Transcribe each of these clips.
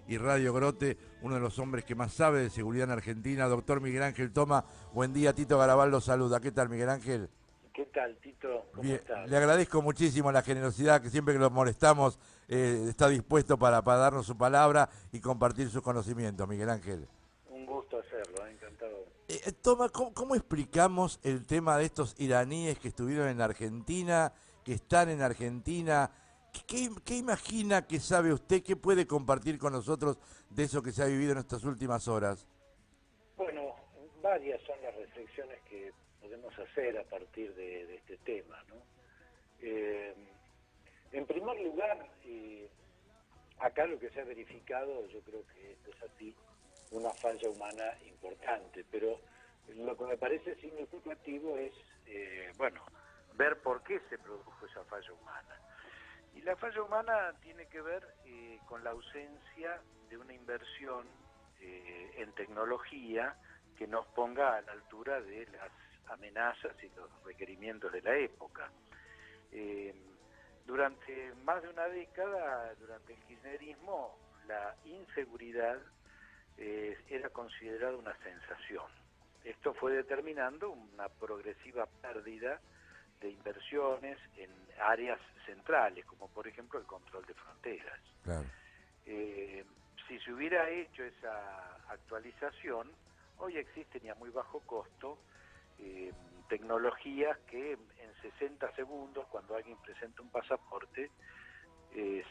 y Radio Grote, uno de los hombres que más sabe de seguridad en Argentina, doctor Miguel Ángel Toma. Buen día, Tito Garabal lo saluda. ¿Qué tal, Miguel Ángel? ¿Qué tal, Tito? ¿Cómo Bien, estás? le agradezco muchísimo la generosidad que siempre que lo molestamos está dispuesto para darnos su palabra y compartir sus conocimientos, Miguel Ángel. Un gusto hacerlo, encantado. Toma, ¿cómo explicamos el tema de estos iraníes que estuvieron en Argentina, que están en Argentina? ¿Qué imagina, qué sabe usted, qué puede compartir con nosotros de eso que se ha vivido en estas últimas horas? Bueno, varias son las reflexiones que podemos hacer a partir de este tema, ¿no? Eh, en primer lugar, acá lo que se ha verificado, yo creo que esto es así, una falla humana importante, pero lo que me parece significativo es, bueno, ver por qué se produjo esa falla humana. Y la falla humana tiene que ver con la ausencia de una inversión en tecnología que nos ponga a la altura de las amenazas y los requerimientos de la época. Eh, Durante más de una década, durante el kirchnerismo, la inseguridad era considerada una sensación. Esto fue determinando una progresiva pérdida de inversiones en áreas centrales, como por ejemplo el control de fronteras. Claro. Eh, si se hubiera hecho esa actualización, hoy existen y a muy bajo costo eh, tecnologías que en 60 segundos, cuando alguien presenta un pasaporte,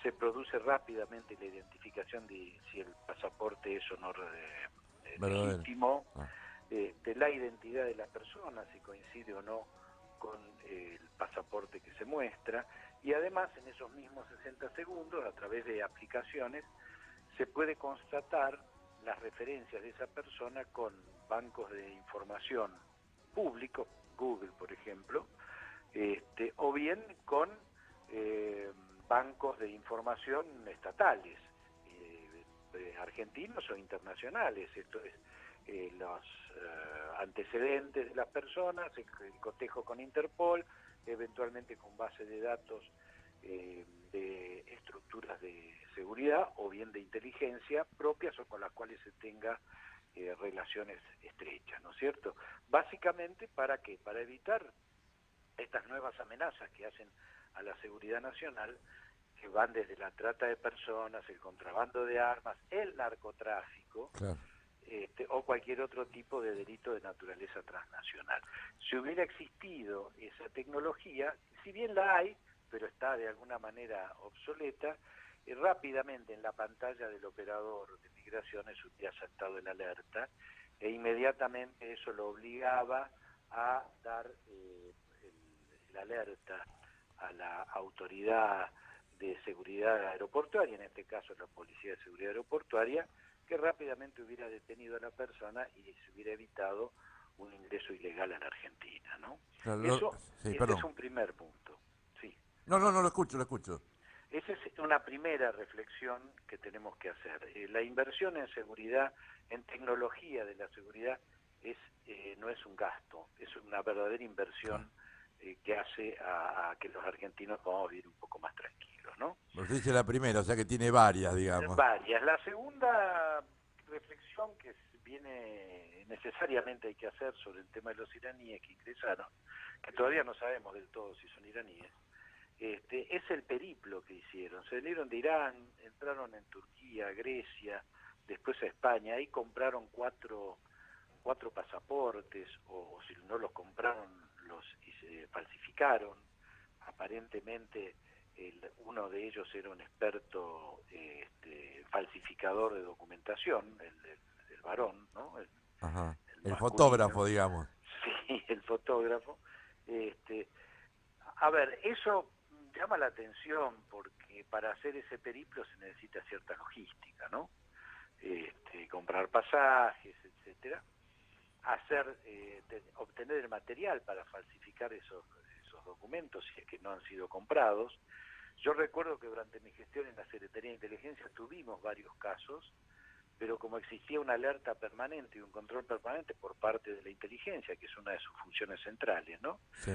se produce rápidamente la identificación de si el pasaporte es o no Verdadero. legítimo, Ah. de la identidad de la persona, si coincide o no con el pasaporte que se muestra, y además en esos mismos 60 segundos, a través de aplicaciones, se puede constatar las referencias de esa persona con bancos de información públicos, Google por ejemplo, o bien con bancos de información estatales, argentinos o internacionales. Esto es los antecedentes de las personas, el cotejo con Interpol, eventualmente con base de datos de estructuras de seguridad o bien de inteligencia propias o con las cuales se tenga relaciones estrechas, ¿no es cierto? Básicamente, ¿para qué? Para evitar estas nuevas amenazas que hacen a la seguridad nacional, que van desde la trata de personas, el contrabando de armas, el narcotráfico, Claro. o cualquier otro tipo de delito de naturaleza transnacional. Si hubiera existido esa tecnología, si bien la hay, pero está de alguna manera obsoleta, rápidamente en la pantalla del operador de migraciones hubiera saltado el alerta e inmediatamente eso lo obligaba a dar el alerta a la autoridad de seguridad aeroportuaria, en este caso la Policía de Seguridad Aeroportuaria, que rápidamente hubiera detenido a la persona y se hubiera evitado un ingreso ilegal a la Argentina, ¿no? Claro, Eso, sí, ese es perdón. un primer punto, sí. No, no, no, lo escucho, lo escucho. Esa es una primera reflexión que tenemos que hacer. La inversión en seguridad, en tecnología de la seguridad, no es un gasto, es una verdadera Claro. inversión que hace a que los argentinos podamos vivir un poco más tranquilos, ¿no? Pero usted dice la primera, o sea que tiene varias, digamos. Varias. La segunda reflexión que viene necesariamente hay que hacer sobre el tema de los iraníes que ingresaron, que todavía no sabemos del todo si son iraníes, es el periplo que hicieron. Se salieron de Irán, entraron en Turquía, Grecia, después a España, ahí compraron cuatro pasaportes, o si no los compraron, los y se falsificaron. Aparentemente uno de ellos era un experto falsificador de documentación, el varón, ¿no? Ajá. El El masculino, fotógrafo, digamos. sí, el fotógrafo. Este, a ver, eso llama la atención porque para hacer ese periplo se necesita cierta logística, ¿no? Comprar pasajes, etcétera, obtener el material para falsificar esos documentos si es que no han sido comprados. Yo recuerdo que durante mi gestión en la Secretaría de Inteligencia tuvimos varios casos, pero como existía una alerta permanente y un control permanente por parte de la inteligencia, que es una de sus funciones centrales, ¿no? Sí,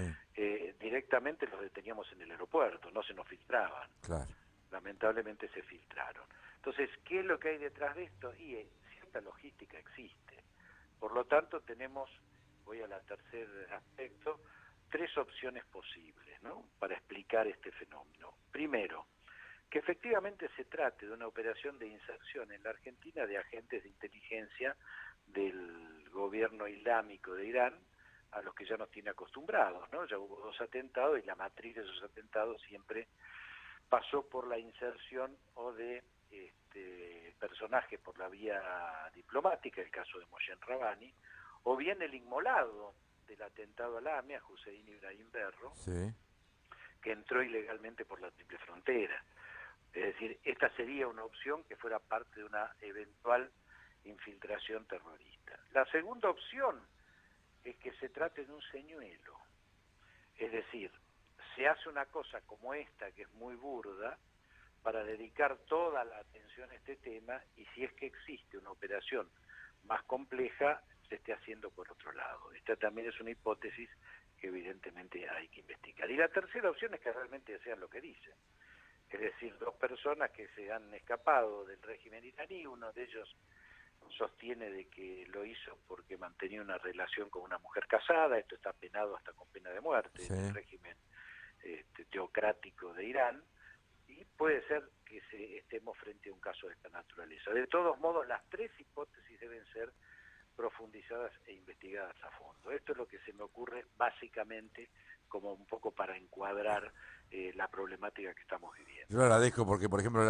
Directamente los deteníamos en el aeropuerto, no se nos filtraban. claro. Lamentablemente se filtraron. Entonces, ¿qué es lo que hay detrás de esto? Y cierta logística existe. Por lo tanto, tenemos, voy al tercer aspecto, tres opciones posibles, ¿no?, para explicar este fenómeno. Primero, que efectivamente se trate de una operación de inserción en la Argentina de agentes de inteligencia del gobierno islámico de Irán, a los que ya nos tiene acostumbrados, ¿no? Ya hubo 2 atentados y la matriz de esos atentados siempre pasó por la inserción o de personajes por la vía diplomática, el caso de Mohsen Rabbani, o bien el inmolado del atentado a la AMIA, Hussein Ibrahim Berro, Sí. que entró ilegalmente por la triple frontera. Es decir, esta sería una opción que fuera parte de una eventual infiltración terrorista. La segunda opción es que se trate de un señuelo. Es decir, se hace una cosa como esta, que es muy burda, para dedicar toda la atención a este tema, y si es que existe una operación más compleja, se esté haciendo por otro lado. Esta también es una hipótesis que evidentemente hay que investigar. Y la tercera opción es que realmente sean lo que dicen. Es decir, 2 personas que se han escapado del régimen iraní, uno de ellos sostiene de que lo hizo porque mantenía una relación con una mujer casada, esto está penado hasta con pena de muerte Sí. en el régimen teocrático de Irán, y puede ser que estemos frente a un caso de esta naturaleza. De todos modos, las tres hipótesis deben ser profundizadas e investigadas a fondo. Esto es lo que se me ocurre básicamente como un poco para encuadrar la problemática que estamos viviendo. Yo le agradezco porque, por ejemplo,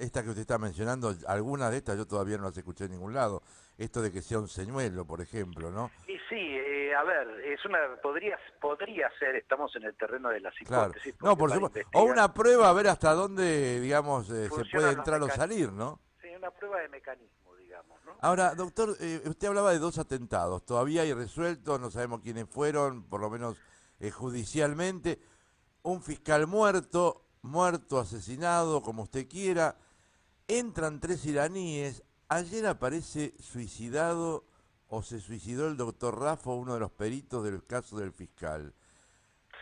esta que usted está mencionando, algunas de estas yo todavía no las escuché en ningún lado. Esto de que sea un señuelo, por ejemplo, ¿no? Y sí, a ver, podría ser, estamos en el terreno de las Claro. hipótesis, No, porque por para supuesto. O investigar una prueba a ver hasta dónde, digamos, se puede funcionan los entrar o mecanismos. salir, ¿no? Sí, una prueba de mecanismo, digamos, ¿no? Ahora, doctor, usted hablaba de 2 atentados. Todavía hay resueltos, no sabemos quiénes fueron, por lo menos judicialmente. Un fiscal muerto, asesinado, como usted quiera. Entran 3 iraníes. Ayer aparece suicidado o se suicidó el doctor Rafa, uno de los peritos del caso del fiscal.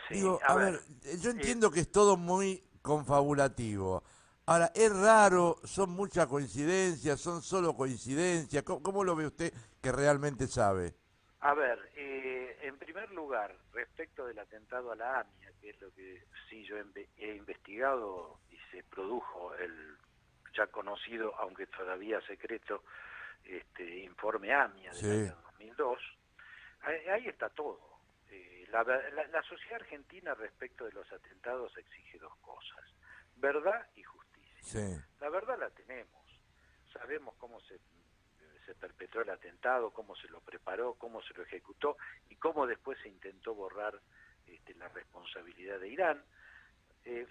Sí, Digo, a a ver, ver, yo eh, entiendo que es todo muy confabulativo. Ahora, es raro, son muchas coincidencias, son solo coincidencias. ¿Cómo lo ve usted que realmente sabe? en primer lugar, respecto del atentado a la AMIA, que es lo que sí yo he investigado y se produjo el ya conocido, aunque todavía secreto, informe AMIA del Sí, año 2002, ahí está todo. La sociedad argentina respecto de los atentados exige 2 cosas: verdad y justicia. sí, La verdad la tenemos, sabemos cómo se perpetró el atentado, cómo se lo preparó, cómo se lo ejecutó y cómo después se intentó borrar la responsabilidad de Irán.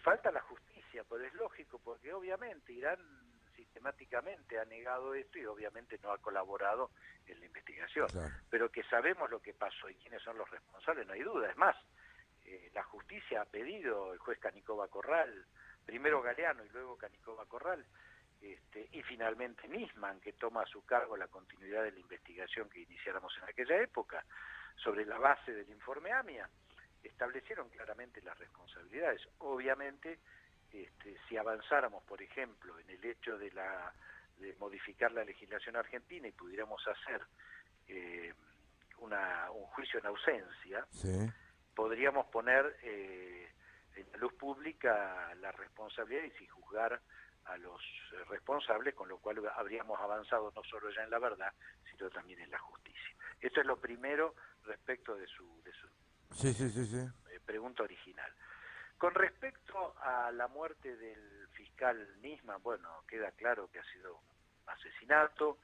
Falta la justicia, pero es lógico, porque obviamente Irán sistemáticamente ha negado esto y obviamente no ha colaborado en la investigación. claro. Pero que sabemos lo que pasó y quiénes son los responsables, no hay duda. Es más, la justicia ha pedido, el juez Canicova Corral, primero Galeano y luego Canicova Corral, y finalmente Nisman, que toma a su cargo la continuidad de la investigación que iniciáramos en aquella época, sobre la base del informe AMIA, establecieron claramente las responsabilidades. Obviamente, si avanzáramos, por ejemplo, en el hecho de modificar la legislación argentina y pudiéramos hacer un juicio en ausencia, Sí. podríamos poner en la luz pública la responsabilidad y si juzgar a los responsables, con lo cual habríamos avanzado no solo ya en la verdad, sino también en la justicia. Esto es lo primero respecto de su Sí, sí, sí, sí. pregunta original. Con respecto a la muerte del fiscal Nisman, bueno, queda claro que ha sido un asesinato,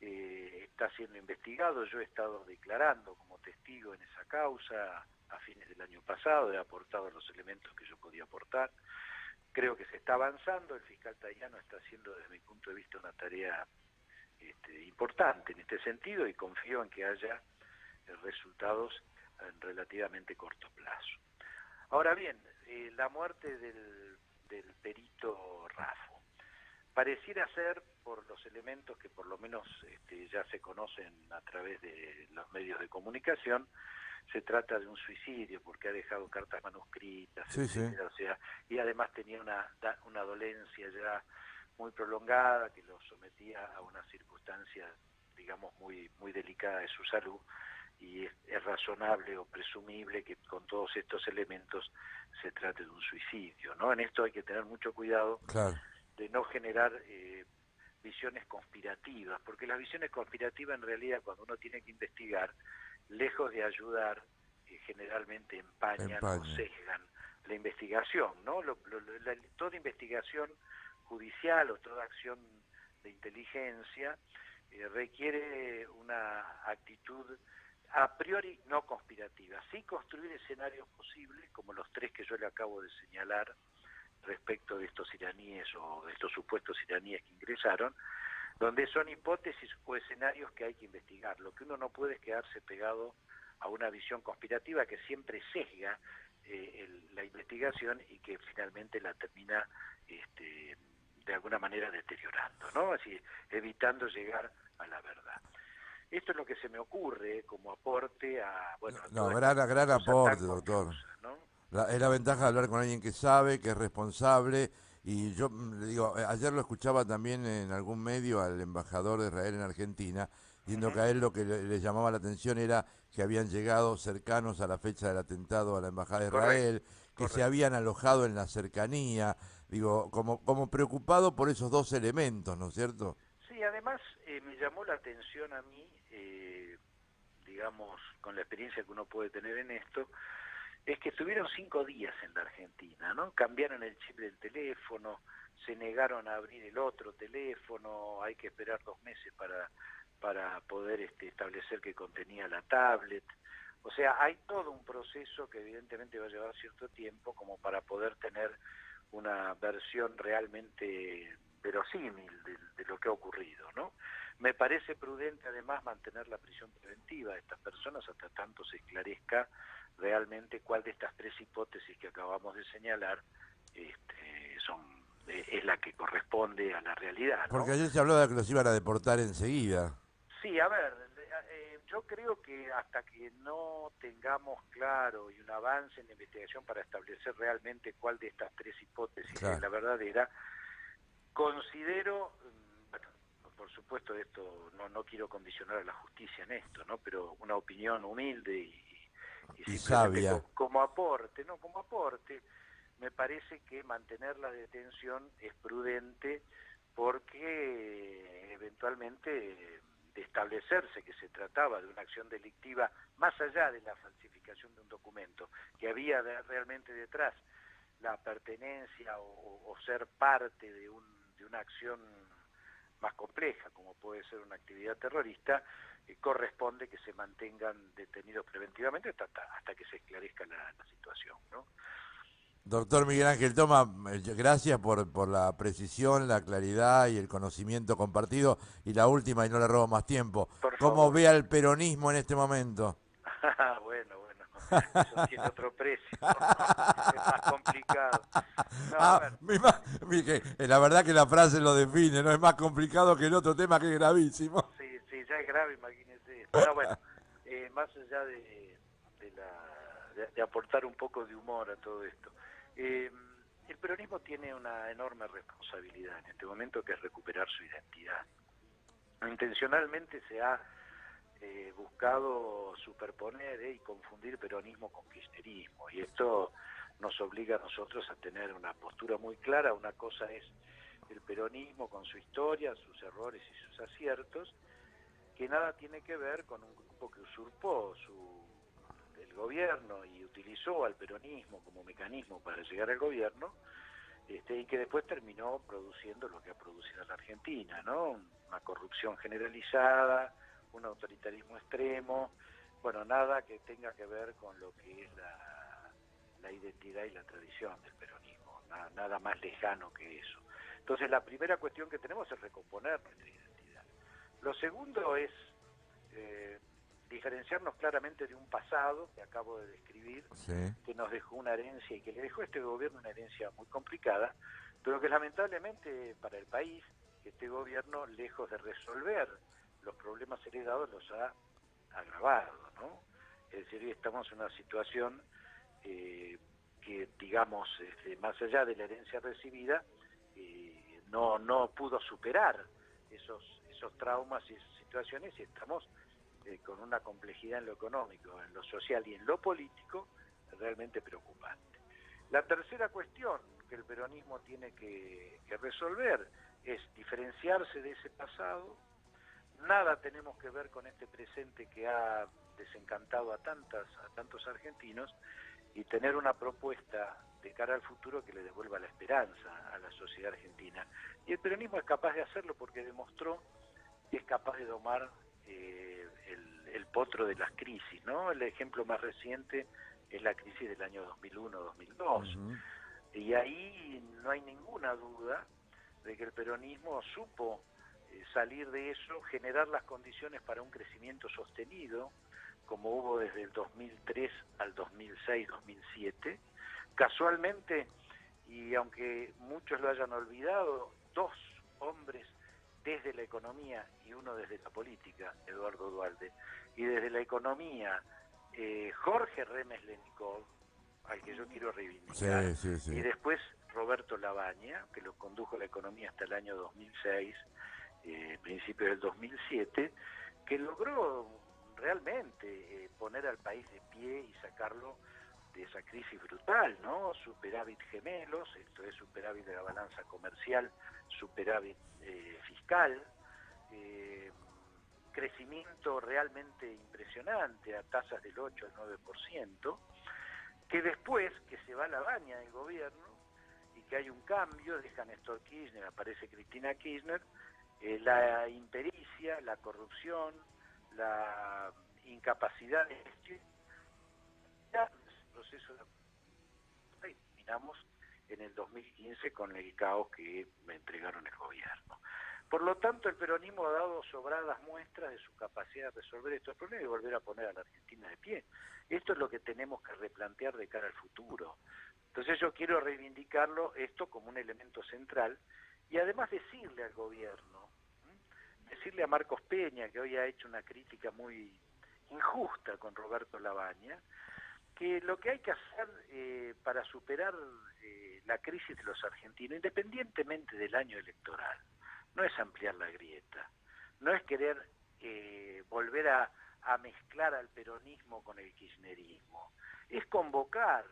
está siendo investigado, yo he estado declarando como testigo en esa causa a fines del año pasado, he aportado los elementos que yo podía aportar, creo que se está avanzando, el fiscal Tayano está haciendo desde mi punto de vista una tarea importante en este sentido y confío en que haya resultados en relativamente corto plazo. Ahora bien, la muerte del perito Rafo pareciera ser, por los elementos que por lo menos ya se conocen a través de los medios de comunicación, se trata de un suicidio porque ha dejado cartas manuscritas, Sí, sí. etcétera, o sea, y además tenía una dolencia ya muy prolongada que lo sometía a una circunstancia, digamos, muy delicada de su salud, y es razonable o presumible que con todos estos elementos se trate de un suicidio, ¿no? En esto hay que tener mucho cuidado Claro. de no generar visiones conspirativas, porque las visiones conspirativas en realidad cuando uno tiene que investigar, lejos de ayudar, generalmente empañan o Empaña. sesgan la investigación, ¿no? Toda investigación judicial o toda acción de inteligencia requiere una actitud a priori no conspirativa, sí construir escenarios posibles, como los tres que yo le acabo de señalar respecto de estos iraníes o de estos supuestos iraníes que ingresaron, donde son hipótesis o escenarios que hay que investigar. Lo que uno no puede es quedarse pegado a una visión conspirativa que siempre sesga la investigación y que finalmente la termina de alguna manera deteriorando, ¿no? Así, evitando llegar a la verdad. Esto es lo que se me ocurre como aporte a, bueno, a No, toda esta gran cosa tan aporte, doctor. confusa, ¿no? Es la ventaja de hablar con alguien que sabe, que es responsable. Y yo le digo, ayer lo escuchaba también en algún medio al embajador de Israel en Argentina, diciendo que Uh-huh. a él lo que le llamaba la atención era que habían llegado cercanos a la fecha del atentado a la embajada de Correcto, Israel, que se correcto. habían alojado en la cercanía. Digo, como preocupado por esos dos elementos, ¿no es cierto? Sí, además me llamó la atención a mí, digamos, con la experiencia que uno puede tener en esto, es que estuvieron 5 días en la Argentina, ¿no? Cambiaron el chip del teléfono, se negaron a abrir el otro teléfono, hay que esperar 2 meses para poder establecer que contenía la tablet. O sea, hay todo un proceso que evidentemente va a llevar cierto tiempo como para poder tener una versión realmente verosímil de lo que ha ocurrido, ¿no? Me parece prudente además mantener la prisión preventiva de estas personas hasta tanto se esclarezca realmente cuál de estas tres hipótesis que acabamos de señalar es la que corresponde a la realidad, Porque ¿no? ayer se habló de que los iban a deportar enseguida. Sí, a ver, yo creo que hasta que no tengamos claro y un avance en la investigación para establecer realmente cuál de estas tres hipótesis es Claro. la verdadera, considero, bueno, por supuesto esto no quiero condicionar a la justicia en esto, ¿no? Pero una opinión humilde y Y simplemente sabia. como aporte, no como aporte, me parece que mantener la detención es prudente porque eventualmente de establecerse que se trataba de una acción delictiva más allá de la falsificación de un documento, que había realmente detrás la pertenencia o ser parte de una acción más compleja, como puede ser una actividad terrorista, corresponde que se mantengan detenidos preventivamente hasta que se esclarezca la situación, ¿no? Doctor Miguel Ángel Toma, gracias por la precisión, la claridad y el conocimiento compartido. Y la última, y no le robo más tiempo, Por ¿cómo favor. ve al peronismo en este momento? Bueno, eso tiene otro precio, es más complicado. No, a Ah, ver, la verdad que la frase lo define, no es más complicado que el otro tema que es gravísimo. sí, ya es grave, imagínense esto. No, bueno, más allá de aportar un poco de humor a todo esto, eh, el peronismo tiene una enorme responsabilidad en este momento, que es recuperar su identidad. Intencionalmente se ha buscado superponer y confundir peronismo con kirchnerismo, y esto nos obliga a nosotros a tener una postura muy clara. Una cosa es el peronismo con su historia, sus errores y sus aciertos, que nada tiene que ver con un grupo que usurpó el gobierno y utilizó al peronismo como mecanismo para llegar al gobierno, y que después terminó produciendo lo que ha producido en la Argentina, ¿no? Una corrupción generalizada, un autoritarismo extremo, bueno, nada que tenga que ver con lo que es la identidad y la tradición del peronismo, nada más lejano que eso. Entonces la primera cuestión que tenemos es recomponer nuestra identidad. Lo segundo es eh, diferenciarnos claramente de un pasado que acabo de describir, Sí. que nos dejó una herencia y que le dejó a este gobierno una herencia muy complicada, pero que lamentablemente para el país, este gobierno, lejos de resolver los problemas heredados, los ha agravado, ¿no? Es decir, hoy estamos en una situación que, digamos, más allá de la herencia recibida, no pudo superar esos traumas y esas situaciones, y estamos con una complejidad en lo económico, en lo social y en lo político realmente preocupante. La tercera cuestión que el peronismo tiene que resolver es diferenciarse de ese pasado. Nada tenemos que ver con este presente que ha desencantado a tantos argentinos, y tener una propuesta de cara al futuro que le devuelva la esperanza a la sociedad argentina. Y el peronismo es capaz de hacerlo porque demostró que es capaz de domar el potro de las crisis, ¿no? El ejemplo más reciente es la crisis del año 2001-2002. Y ahí no hay ninguna duda de que el peronismo supo salir de eso, generar las condiciones para un crecimiento sostenido, como hubo desde el 2003 al 2006-2007. Casualmente, y aunque muchos lo hayan olvidado, dos hombres desde la economía y uno desde la política, Eduardo Duhalde, y desde la economía, Jorge Remes Lenikov, al que yo quiero reivindicar, y después Roberto Labaña, que lo condujo la economía hasta el año 2006, principios del 2007, que logró realmente poner al país de pie y sacarlo de esa crisis brutal, ¿no? Superávit gemelos, esto es superávit de la balanza comercial, superávit fiscal, crecimiento realmente impresionante a tasas del 8 al 9%, que después que se va la baña del gobierno y que hay un cambio, deja Néstor Kirchner, aparece Cristina Kirchner, la impericia, la corrupción, la incapacidad de gestión, el proceso de... y terminamos en el 2015 con el caos que me entregaron el gobierno. Por lo tanto, el peronismo ha dado sobradas muestras de su capacidad de resolver estos problemas y volver a poner a la Argentina de pie. Esto es lo que tenemos que replantear de cara al futuro. Entonces yo quiero reivindicarlo esto como un elemento central, y además decirle al gobierno, decirle a Marcos Peña, que hoy ha hecho una crítica muy injusta con Roberto Labaña, que lo que hay que hacer para superar la crisis de los argentinos, independientemente del año electoral, no es ampliar la grieta, no es querer volver a mezclar al peronismo con el kirchnerismo, es convocar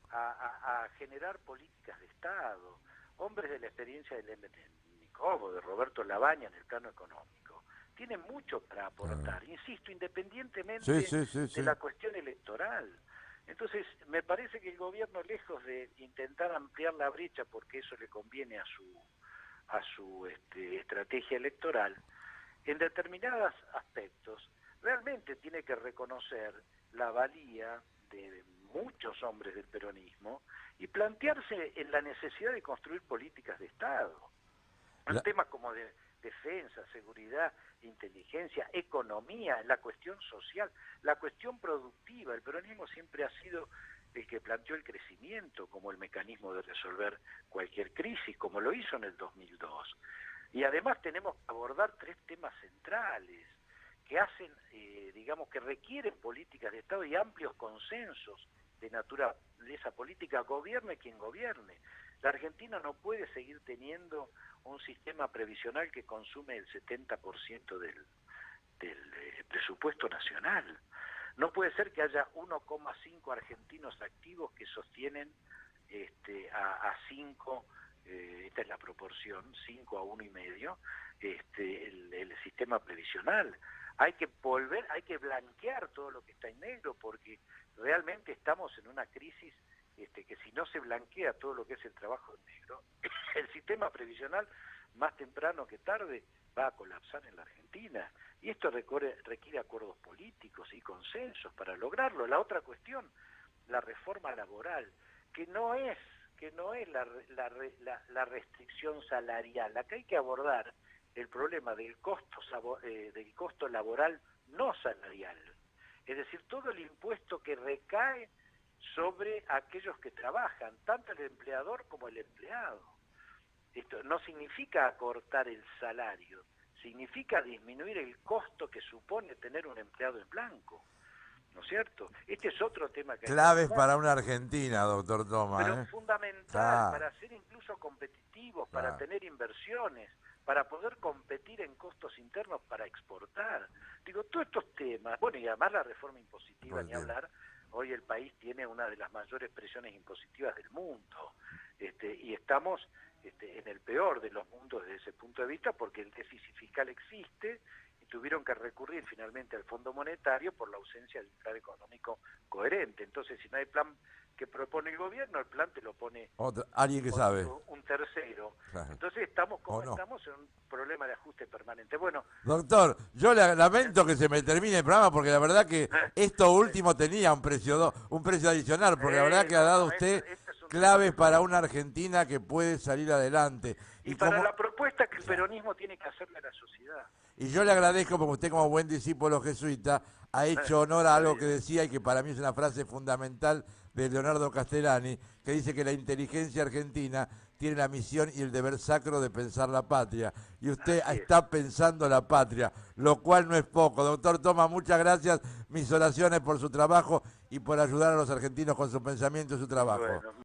a generar políticas de Estado, hombres de la experiencia del Lenikov, de Roberto Labaña en el plano económico, tienen mucho para aportar, insisto, independientemente de la cuestión electoral. Entonces, me parece que el gobierno, lejos de intentar ampliar la brecha porque eso le conviene a su estrategia electoral, en determinados aspectos realmente tiene que reconocer la valía de muchos hombres del peronismo y plantearse en la necesidad de construir políticas de Estado en temas como de defensa, seguridad, inteligencia, economía, la cuestión social, la cuestión productiva. El peronismo siempre ha sido el que planteó el crecimiento como el mecanismo de resolver cualquier crisis, como lo hizo en el 2002. Y además tenemos que abordar tres temas centrales que hacen, digamos, que requieren políticas de Estado y amplios consensos de naturaleza política, gobierne quien gobierne. La Argentina no puede seguir teniendo un sistema previsional que consume el 70% del presupuesto nacional. No puede ser que haya 1,5 argentinos activos que sostienen a 5, esta es la proporción, 5 a 1,5, el sistema previsional. Hay que blanquear todo lo que está en negro, porque realmente estamos en una crisis que si no se blanquea todo lo que es el trabajo en negro, el sistema previsional más temprano que tarde va a colapsar en la Argentina, y esto requiere acuerdos políticos y consensos para lograrlo. La otra cuestión, la reforma laboral, que no es la restricción salarial. Acá hay que abordar el problema del costo laboral no salarial, es decir, todo el impuesto que recae sobre aquellos que trabajan, tanto el empleador como el empleado. Esto no significa acortar el salario, significa disminuir el costo que supone tener un empleado en blanco. ¿no es cierto? Este es otro tema que hay que Claves abordar, para una Argentina, doctor Toma, pero ¿eh? fundamental Ah, para ser incluso competitivos, para ah, tener inversiones, para poder competir en costos internos, para exportar. Digo, todos estos temas, bueno, y además la reforma impositiva, pues ni bien. hablar, hoy el país tiene una de las mayores presiones impositivas del mundo, y estamos en el peor de los mundos desde ese punto de vista, porque el déficit fiscal existe, y tuvieron que recurrir finalmente al Fondo Monetario por la ausencia de un plan económico coherente. Entonces, si no hay plan que propone el gobierno, el plan te lo pone Alguien que sabe. un tercero. Claro. Entonces estamos ¿O como no? estamos en un problema de ajuste permanente. Bueno, Doctor, yo le ¿eh? lamento que se me termine el programa porque la verdad que esto último tenía un precio adicional, porque la verdad que ha No, dado no, usted este es un tema que claves para una Argentina que puede salir adelante. y Y para como la propuesta que el peronismo tiene que hacerle a la sociedad. y yo le agradezco porque usted como buen discípulo jesuita ha hecho honor a Está algo que bien. decía y que para mí es una frase fundamental de Leonardo Castellani, que dice que la inteligencia argentina tiene la misión y el deber sacro de pensar la patria. Y usted Así es. está pensando la patria, lo cual no es poco. Doctor Toma, muchas gracias. Mis oraciones por su trabajo y por ayudar a los argentinos con su pensamiento y su trabajo. Bueno,